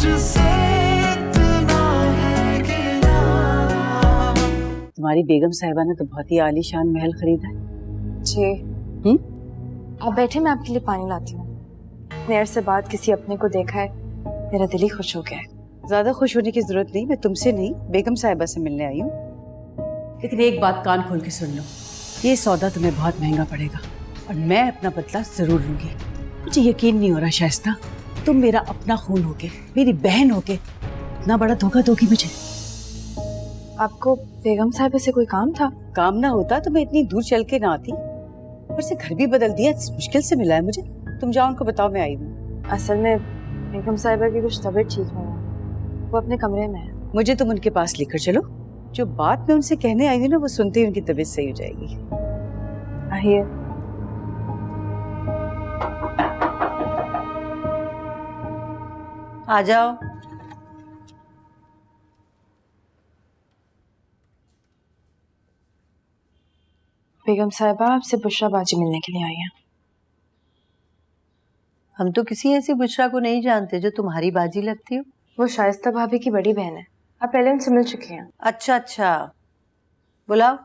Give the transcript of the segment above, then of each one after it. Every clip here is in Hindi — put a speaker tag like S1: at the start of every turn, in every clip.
S1: तुझसे इतना है गिला।
S2: तुम्हारी बेगम साहिबा ने तो बहुत ही आलीशान महल खरीदा है।
S3: जी आप बैठे, मैं आपके लिए पानी लाती हूँ। इतने अरसे बाद किसी अपने को देखा है, मेरा दिल ही खुश हो गया है।
S2: ज्यादा खुश होने की जरूरत नहीं, मैं तुमसे नहीं बेगम साहिबा से मिलने आई हूँ। लेकिन एक बात कान खोल के सुन लो, ये सौदा तुम्हें बहुत महंगा पड़ेगा और मैं अपना बदला जरूर लूंगी। मुझे यकीन नहीं हो रहा शाइस्ता, तुम मेरा अपना खून होके, मेरी बहन होके इतना बड़ा धोखा दोगी मुझे।
S3: आपको बेगम साहिबा से कोई काम था?
S2: काम ना होता तो मैं इतनी दूर चल के ना आती। ऊपर से घर भी बदल दिया, मुश्किल से मिला है मुझे। तुम जाओ उनको बताओ मैं आई हूँ।
S3: असल में बेगम साहिबा की कुछ तबीयत ठीक नहीं है, वो अपने कमरे में है।
S2: मुझे तुम उनके पास लेकर चलो, जो बात मैं उनसे कहने आई हूँ ना वो सुनते ही उनकी तबीयत सही हो जाएगी।
S3: आइए।
S2: आ जाओ।
S3: बेगम साहिबा आपसे बुशरा बाजी मिलने के लिए आई हैं।
S4: हम तो किसी ऐसी बुशरा को नहीं जानते जो तुम्हारी बाजी लगती हो।
S3: वो शाइस्ता भाभी की बड़ी बहन है, आप पहले उनसे मिल चुके हैं।
S4: अच्छा अच्छा, बुलाओ।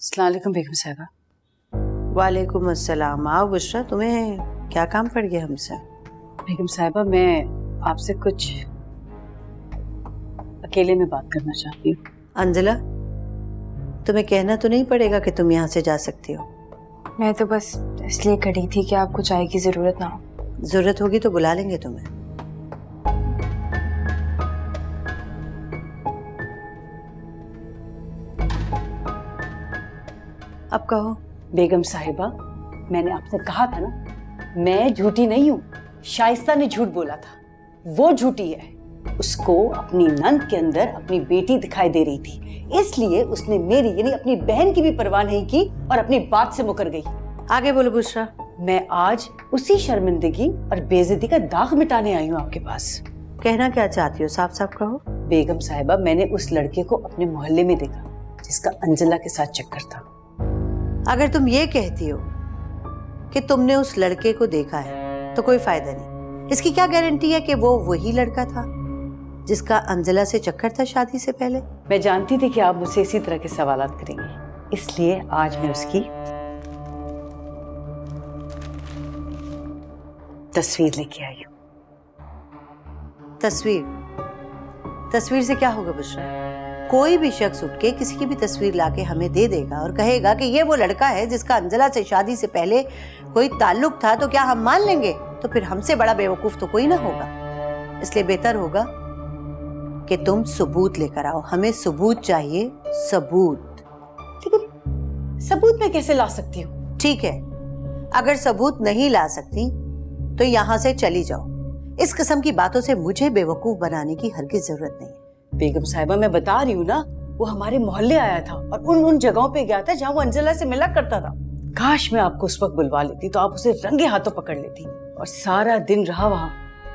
S2: अस्सलाम वालेकुम बेगम साहिबा।
S4: वालेकुम अस्सलाम। आओ बुशरा, तुम्हें क्या काम पड़ गया हमसे?
S2: बेगम साहिबा मैं आपसे कुछ अकेले में बात करना चाहती हूँ।
S4: अंजला, तुम्हें कहना तो नहीं पड़ेगा कि तुम यहाँ से जा सकती हो।
S3: मैं तो बस इसलिए खड़ी थी कि आपको चाय की जरूरत ना हो।
S4: जरूरत होगी तो बुला लेंगे तुम्हें। अब कहो।
S2: बेगम साहिबा, मैंने आपसे कहा था ना, मैं झूठी नहीं हूँ। शाइस्ता ने झूठ बोला था, वो झूठी है। उसको अपनी नंद के अंदर अपनी बेटी दिखाई दे रही थी, इसलिए उसने मेरी यानी अपनी बहन की भी परवाह नहीं की और अपनी बात से मुकर गई।
S4: आगे बोलो बुशरा।
S2: मैं आज उसी शर्मिंदगी और बेइज्जती का दाग मिटाने आई हूँ आपके पास।
S4: कहना क्या चाहती हो, साफ साफ कहो।
S2: बेगम साहिबा, मैंने उस लड़के को अपने मोहल्ले में देखा जिसका अंजला के साथ चक्कर था।
S4: अगर तुम ये कहती हो कि तुमने उस लड़के को देखा है तो कोई फायदा नहीं। इसकी क्या गारंटी है कि वो वही लड़का था जिसका अंजला से चक्कर था शादी से पहले?
S2: मैं जानती थी कि आप मुझसे इसी तरह के सवालात करेंगे, इसलिए आज मैं उसकी तस्वीर लेके आई हूँ।
S4: तस्वीर? तस्वीर से क्या होगा बुशरा? कोई भी शख्स उठ के किसी की भी तस्वीर लाके हमें दे देगा और कहेगा कि ये वो लड़का है जिसका अंजला से शादी से पहले कोई ताल्लुक था, तो क्या हम मान लेंगे? तो फिर हमसे बड़ा बेवकूफ तो कोई ना होगा। इसलिए बेहतर होगा कि तुम सबूत लेकर आओ। हमें सबूत चाहिए, सबूत।
S2: लेकिन सबूत मैं कैसे ला सकती हूँ?
S4: ठीक है, अगर सबूत नहीं ला सकती तो यहाँ से चली जाओ। इस किस्म की बातों से मुझे बेवकूफ बनाने की हरगिज जरूरत नहीं है।
S2: बेगम साहिबा, मैं बता रही हूँ ना, वो हमारे मोहल्ले आया था और उन जगहों पे गया था जहाँ वो अंजला से मिला करता था। काश मैं आपको उस वक्त बुलवा लेती तो आप उसे रंगे हाथों पकड़ लेती। और सारा दिन रहा वहाँ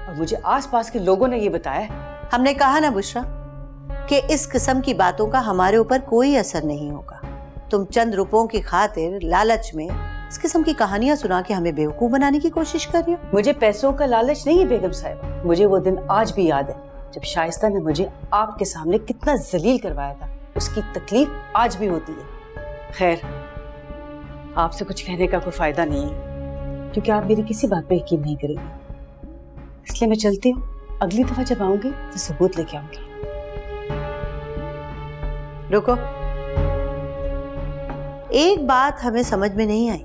S2: और मुझे आसपास के लोगों ने ये बताया।
S4: हमने कहा ना बुशरा कि इस किस्म की बातों का हमारे ऊपर कोई असर नहीं होगा। तुम चंद रुपयों की खातिर लालच में इस किस्म की कहानियां सुना के हमें बेवकूफ बनाने की कोशिश कर रही हो।
S2: मुझे पैसों का लालच नहीं है बेगम साहिबा। मुझे वो दिन आज भी याद है जब शाइस्ता ने मुझे आपके सामने कितना जलील करवाया था। उसकी तकलीफ आज भी होती है। खैर, आपसे कुछ कहने का कोई फायदा नहीं है क्योंकि आप मेरी किसी बात पे यकीन नहीं करेंगे। इसलिए मैं चलती हूँ। अगली दफा जब आऊंगी तो सबूत लेके आऊंगी।
S4: रुको, एक बात हमें समझ में नहीं आई।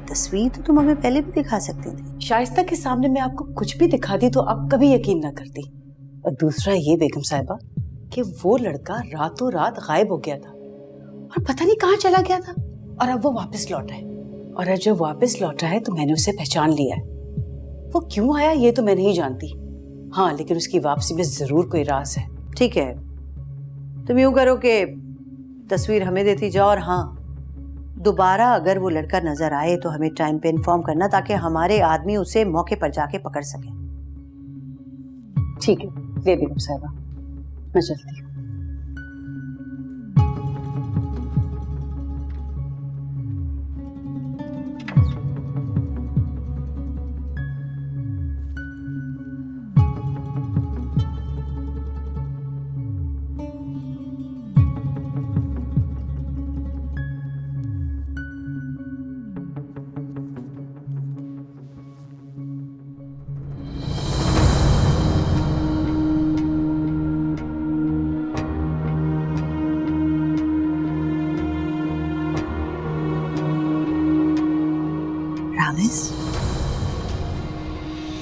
S4: तस्वीर तो तुम हमें पहले भी दिखा सकती थी।
S2: शाइस्ता के सामने मैं आपको कुछ भी दिखा दी तो आप कभी यकीन ना करती। और दूसरा ये बेगम साहिबा कि वो लड़का रातों रात गायब हो गया था और पता नहीं कहाँ चला गया था और अब वो वापस लौटा है। और जब वापस लौटा है तो मैंने उसे पहचान लिया है। वो क्यों आया ये तो मैं नहीं जानती। हाँ, लेकिन उसकी वापसी में जरूर कोई राज है।
S4: ठीक है, तुम यूं करो कि तस्वीर हमें देती जाओ और हाँ, दोबारा अगर वो लड़का नजर आए तो हमें टाइम पे इन्फॉर्म करना ताकि हमारे आदमी उसे मौके पर जाके पकड़ सके।
S2: ठीक है, ले बेगम साहिबा, मैं चलती हूँ।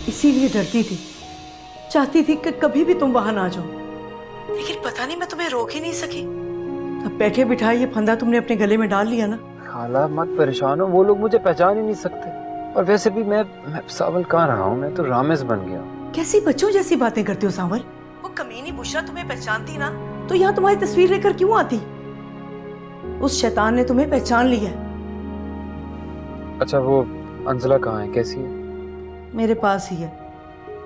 S5: इसीलिए डरती थी, चाहती थी कि कभी भी तुम वहां ना जाओ, लेकिन पता नहीं मैं तुम्हें रोक ही नहीं सकी। अब बैठे बिठाए ये फंदा तुमने अपने गले में डाल लिया ना।
S6: खाला मत परेशान हो, वो लोग मुझे पहचान ही नहीं सकते। और वैसे भी मैं सावल कहाँ रहा हूँ, मैं तो रामेश बन गया।
S5: कैसी बच्चों जैसी बातें करते हो सांवर? वो कमीनी बुशरा तुम्हें पहचानती ना तो यहाँ तुम्हारी तस्वीर लेकर क्यों आती? उस शैतान ने तुम्हें पहचान लिया है।
S6: अच्छा वो अंजला कहाँ है, कैसी है?
S5: मेरे पास ही है,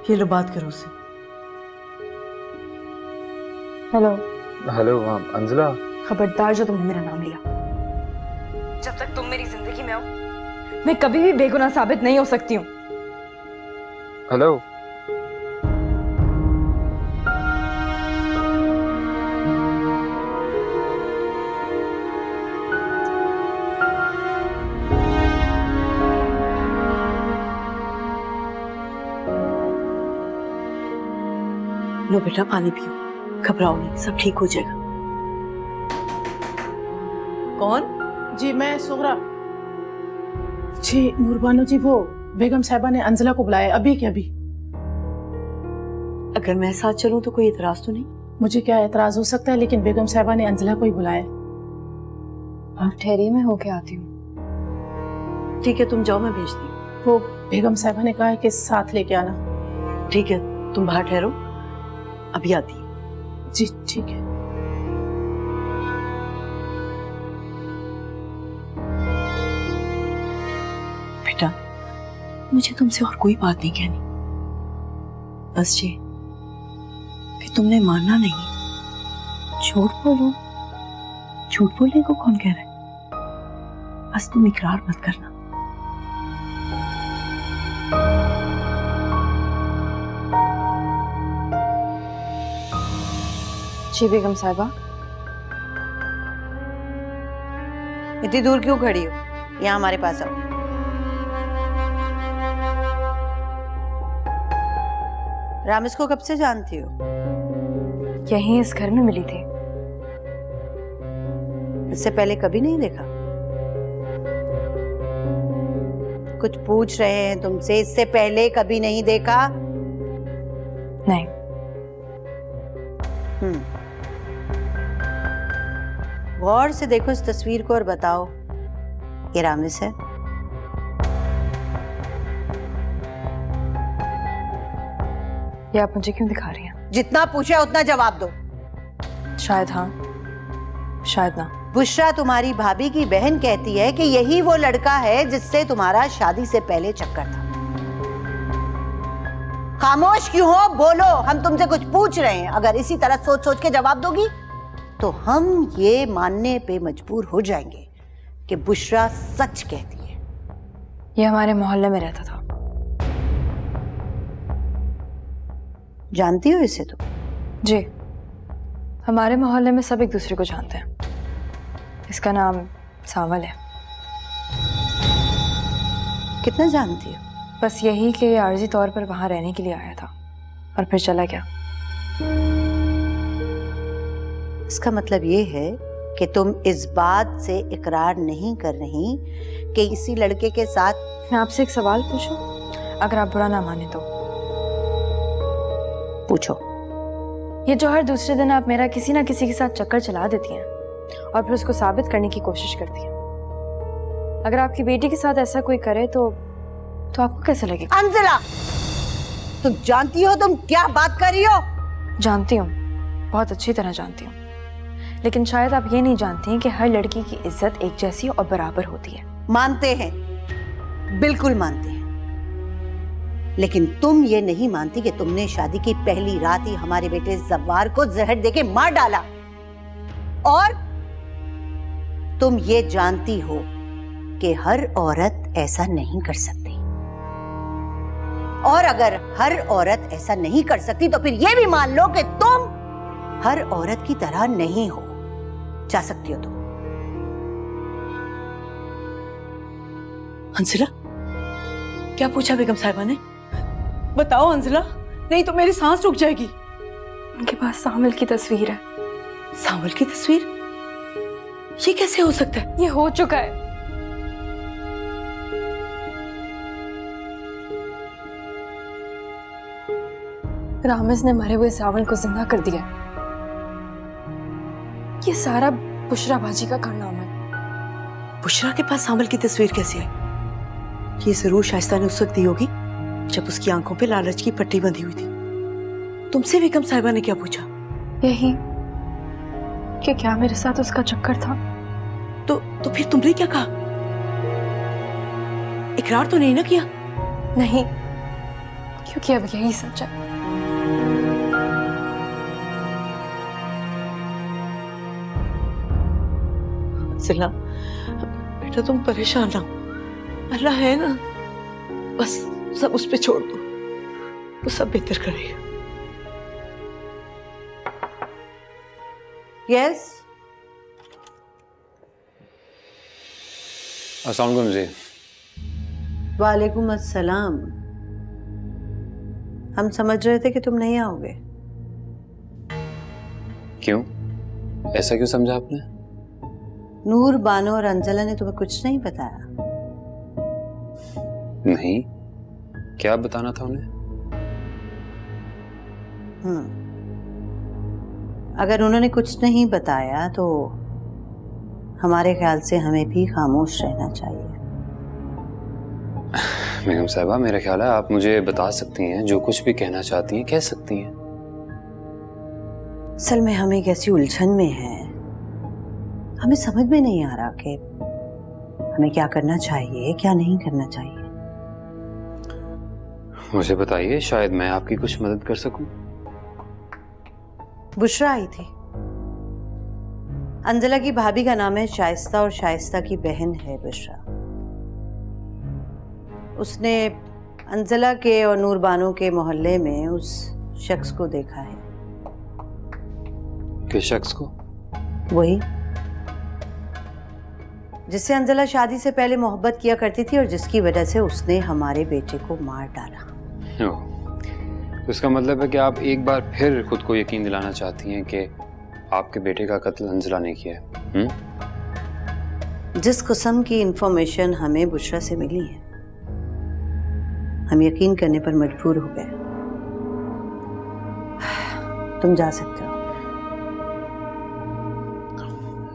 S5: ये लो बात करो उससे।
S3: हेलो।
S6: हेलो, हाँ अंजला।
S3: खबरदार जो तुमने मेरा नाम लिया। जब तक तुम मेरी जिंदगी में हो मैं कभी भी बेगुनाह साबित नहीं हो सकती हूँ।
S6: हेलो।
S5: लो बेटा पानी पियो, घबराओ नहीं, सब ठीक हो जाएगा। कौन?
S7: जी मैं सुगरा। जी नूरबानो जी, वो बेगम साहिबा ने अंजला को बुलाया अभी के अभी।
S5: अगर मैं साथ चलूं तो कोई इतराज तो नहीं?
S7: मुझे क्या एतराज हो सकता है, लेकिन बेगम साहिबा ने अंजला को ही बुलाया।
S3: आप ठहरिए, मैं होके आती हूँ।
S5: ठीक है तुम जाओ, मैं भेजती हूँ।
S7: वो बेगम साहिबा ने कहा है कि साथ लेके आना।
S5: ठीक है तुम बाहर ठहरो, अभी आती हूँ।
S7: जी ठीक है।
S5: बेटा मुझे तुमसे और कोई बात नहीं कहनी, बस ये कि तुमने मानना नहीं। झूठ बोलो, झूठ बोलने को कौन कह रहा है? बस तुम इकरार मत करना।
S3: जी बेगम साहिबा।
S4: इतनी दूर क्यों खड़ी हो? यहाँ हमारे पास आओ। रामेश को कब से जानती हो?
S3: यहीं इस घर में मिली थी।
S4: इससे पहले कभी नहीं देखा? कुछ पूछ रहे हैं तुमसे, इससे पहले कभी नहीं देखा?
S3: नहीं।
S4: गौर से देखो इस तस्वीर को और बताओ ये रामेश है?
S3: ये आप मुझे क्यों दिखा रही हैं?
S4: जितना पूछा उतना जवाब दो।
S3: शायद हाँ, शायद ना।
S4: बुशरा तुम्हारी भाभी की बहन कहती है कि यही वो लड़का है जिससे तुम्हारा शादी से पहले चक्कर था। खामोश क्यों हो? बोलो, हम तुमसे कुछ पूछ रहे हैं। अगर इसी तरह सोच सोच के जवाब दोगी तो हम ये मानने पे मजबूर हो जाएंगे कि बुशरा सच कहती है।
S3: ये हमारे मोहल्ले में रहता था।
S4: जानती हो इसे तुम?
S3: जी, हमारे मोहल्ले में सब एक दूसरे को जानते हैं। इसका नाम सावल है।
S4: कितना जानती हो?
S3: बस यही कि आर्जी तौर पर वहां रहने के लिए आया था और फिर चला गया।
S4: इसका मतलब ये है कि तुम इस बात से इकरार नहीं कर रही कि इसी लड़के के साथ।
S3: मैं आपसे एक सवाल पूछूं, अगर आप बुरा ना माने तो?
S4: पूछो।
S3: ये जो हर दूसरे दिन आप मेरा किसी ना किसी के साथ चक्कर चला देती हैं और फिर उसको साबित करने की कोशिश करती हैं, अगर आपकी बेटी के साथ ऐसा कोई करे तो आपको कैसा लगेगा?
S4: अंजला, तुम जानती हो तुम क्या बात कर रही हो?
S3: जानती हूँ, बहुत अच्छी तरह जानती हूँ, लेकिन शायद आप ये नहीं जानती हैं कि हर लड़की की इज्जत एक जैसी और बराबर होती है।
S4: मानते हैं, बिल्कुल मानते हैं, लेकिन तुम ये नहीं मानती कि तुमने शादी की पहली रात ही हमारे बेटे जव्वार को जहर देके मार डाला, और तुम ये जानती हो कि हर औरत ऐसा नहीं कर सकती, और अगर हर औरत ऐसा नहीं कर सकती तो फिर ये भी मान लो कि तुम हर औरत की तरह नहीं हो। जा सकती हो तुम।
S5: अंजला, क्या पूछा बेगम साहिबा ने? बताओ अंजला, नहीं तो मेरी सांस रुक जाएगी।
S3: उनके पास सामिल की तस्वीर है।
S5: सावल की तस्वीर? ये कैसे हो सकता है?
S3: ये हो चुका है। रामिज ने मरे हुए सावल को जिंदा कर दिया। ये सारा बुशरा बाजी का कारनामा है।
S5: बुशरा के पास सावल की तस्वीर कैसे आई? ये जरूर शाइस्ता ने उस वक्त दी होगी जब उसकी आंखों पे लालच की पट्टी बंधी हुई थी। तुमसे बेगम साहिबा ने क्या पूछा?
S3: यही कि क्या मेरे साथ उसका चक्कर था।
S5: तो फिर तुमने क्या कहा? इकरार तो नहीं ना किया?
S3: नहीं, क्योंकि अब यही सच है।
S5: अंजला, बेटा तुम परेशान ना हो, अल्लाह है ना, बस सब उस पे छोड़ दो, वो सब बेहतर करेगा।
S4: यस,
S6: अस्सलाम वालेकुम जी।
S4: वालेकुम अस्सलाम। हम समझ रहे थे कि तुम नहीं आओगे।
S6: क्यों? ऐसा क्यों समझा आपने?
S4: नूर, बानो और अंजला ने तुम्हें कुछ नहीं बताया?
S6: नहीं, क्या बताना था उन्हें?
S4: अगर उन्होंने कुछ नहीं बताया तो हमारे ख्याल से हमें भी खामोश रहना चाहिए।
S6: बेगम साहिबा, मेरा ख्याल है आप मुझे बता सकती हैं, जो कुछ भी कहना चाहती हैं कह सकती हैं।
S4: असल में हम एक ऐसी उलझन में हैं, हमें समझ में नहीं आ रहा कि हमें क्या करना चाहिए, क्या नहीं करना चाहिए।
S6: मुझे बताइए, शायद मैं आपकी कुछ मदद कर सकूं।
S4: बुशरा आई थी। अंजला की भाभी का नाम है शाइस्ता और शाइस्ता की बहन है बुशरा। उसने अंजला के और नूरबानो के मोहल्ले में उस शख्स को देखा है।
S6: किस शख्स को?
S4: वही जिससे अंजला शादी से पहले मोहब्बत किया करती थी और जिसकी वजह से उसने हमारे बेटे को मार डाला।
S6: तो इसका मतलब है कि आप एक बार फिर खुद को यकीन दिलाना चाहती हैं कि आपके बेटे का कत्ल अंजला ने किया है?
S4: जिस किस्म की इंफॉर्मेशन हमें बुशरा से मिली है, हम यकीन करने पर मजबूर हो गए। तुम जा सकते हो।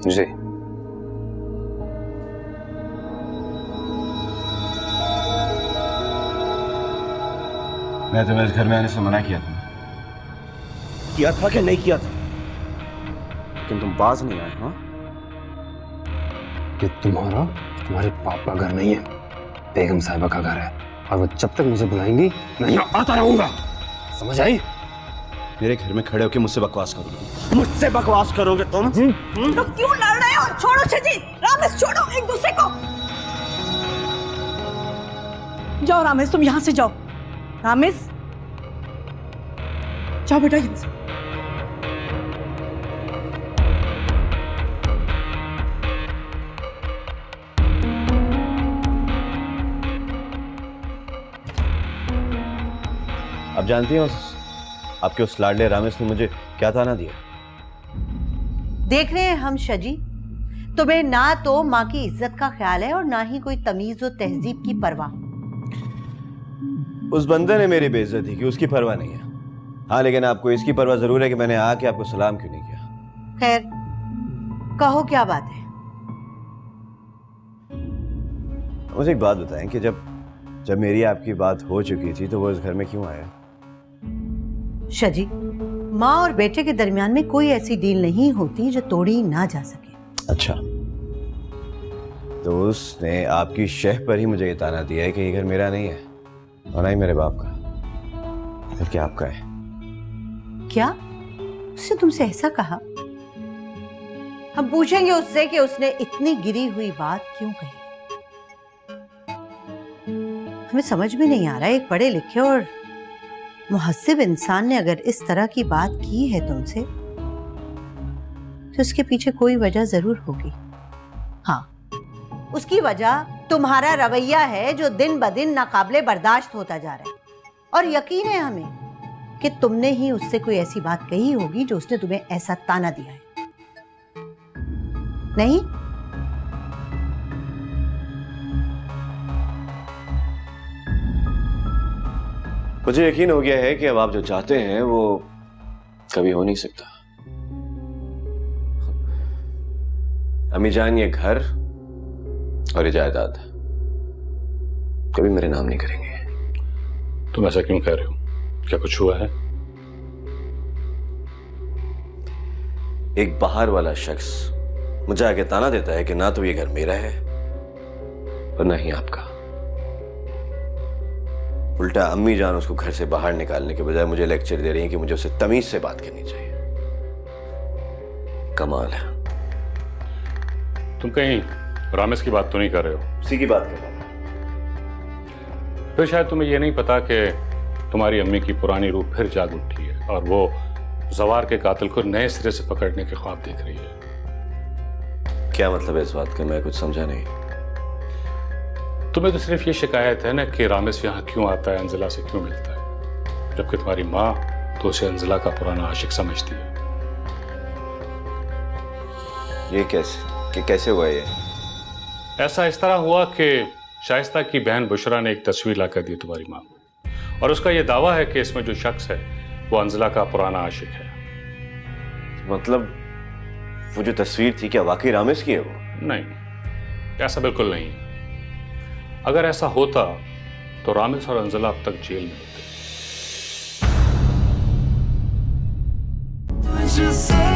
S6: जी।
S8: मैं तुम्हें इस घर में आने से मना किया था।
S9: किया था कि नहीं किया था? लेकिन तुम बाज नहीं आए। हाँ,
S6: ये तुम्हारे पाप का घर नहीं है, बेगम साहिबा का घर है, और वो जब तक मुझे बुलाएंगी मैं यहाँ आता रहूंगा। समझ आई?
S9: मेरे घर में खड़े होकर मुझसे बकवास करोगे? मुझसे बकवास करोगे तुम?
S5: तो क्यों लड़ रहे हो? छोड़ो छजी, रामेश छोड़ो एक दूसरे को। जाओ रामेश, तुम यहाँ से जाओ। रामेश जाओ बेटा यहाँ से।
S9: आप जानती हैं आपके उस लाडले रामेश ने मुझे क्या ताना दिया?
S4: देख रहे हैं हम शजी, तुम्हें ना तो माँ की इज्जत का ख्याल है और ना ही कोई तमीज और तहजीब की परवाह।
S9: उस बंदे ने मेरी बेइज्जती की, उसकी परवाह नहीं है। हाँ, लेकिन आपको इसकी परवाह जरूर है कि मैंने आके आपको सलाम क्यों नहीं किया।
S4: खैर, कहो क्या बात है?
S9: मुझे एक बात बताएं कि जब मेरी आपकी बात हो चुकी थी तो वो इस घर में क्यों आया?
S4: शजी, माँ और बेटे के दरमियान में कोई ऐसी डील नहीं होती जो तोड़ी ना जा सके।
S9: अच्छा, तो उसने आपकी शह पर ही मुझे ये ताना दिया है कि ये घर मेरा नहीं है। और ना ही मेरे बाप का, बल्कि आपका है।
S4: क्या उसने तुमसे ऐसा कहा? हम पूछेंगे उससे कि उसने इतनी गिरी हुई बात क्यों कही। हमें समझ में नहीं आ रहा है, एक पढ़े लिखे और मुहस्सिब इंसान ने अगर इस तरह की बात की है तुमसे, तो उसके पीछे कोई वजह जरूर होगी। हाँ, उसकी वजह तुम्हारा रवैया है जो दिन ब दिन नाकाबिले बर्दाश्त होता जा रहा है। और यकीन है हमें कि तुमने ही उससे कोई ऐसी बात कही होगी जो उसने तुम्हें ऐसा ताना दिया है। नहीं?
S9: मुझे यकीन हो गया है कि अब आप जो चाहते हैं वो कभी हो नहीं सकता। अम्मी जान, ये घर और ये जायदाद कभी मेरे नाम नहीं करेंगे।
S10: तुम ऐसा क्यों कह रहे हो? क्या कुछ हुआ है?
S9: एक बाहर वाला शख्स मुझे आके ताना देता है कि ना तो ये घर मेरा है और ना ही आपका। उल्टा अम्मी जान उसको घर से बाहर निकालने के बजाय मुझे लेक्चर दे रही हैं कि मुझे उससे तमीज से बात करनी चाहिए। कमाल है।
S10: तुम कहीं रामेश की बात तो नहीं कर रहे हो?
S9: उसी की बात कर रहा हूं।
S10: फिर शायद तुम्हें यह नहीं पता कि तुम्हारी अम्मी की पुरानी रूह फिर जाग उठी है और वो जवार के कातिल को नए सिरे से पकड़ने के ख्वाब देख रही है।
S9: क्या मतलब है इस बात का? मैं कुछ समझा नहीं।
S10: तुम्हें तो सिर्फ ये शिकायत है ना कि रामेश यहाँ क्यों आता है, अंजला से क्यों मिलता है, जबकि तुम्हारी माँ तो उसे अंजला का पुराना आशिक समझती है।
S9: ये कैसे हुआ ये?
S10: ऐसा इस तरह हुआ कि शाइस्ता की बहन बुशरा ने एक तस्वीर लाकर दी तुम्हारी माँ को, और उसका यह दावा है कि इसमें जो शख्स है वो अंजला का पुराना आशिक है।
S9: मतलब वो जो तस्वीर थी क्या वाकई रामेश की है वो?
S10: नहीं, ऐसा बिल्कुल नहीं। अगर ऐसा होता तो रामेश और अंजला अब तक जेल में होते।
S1: मुझसे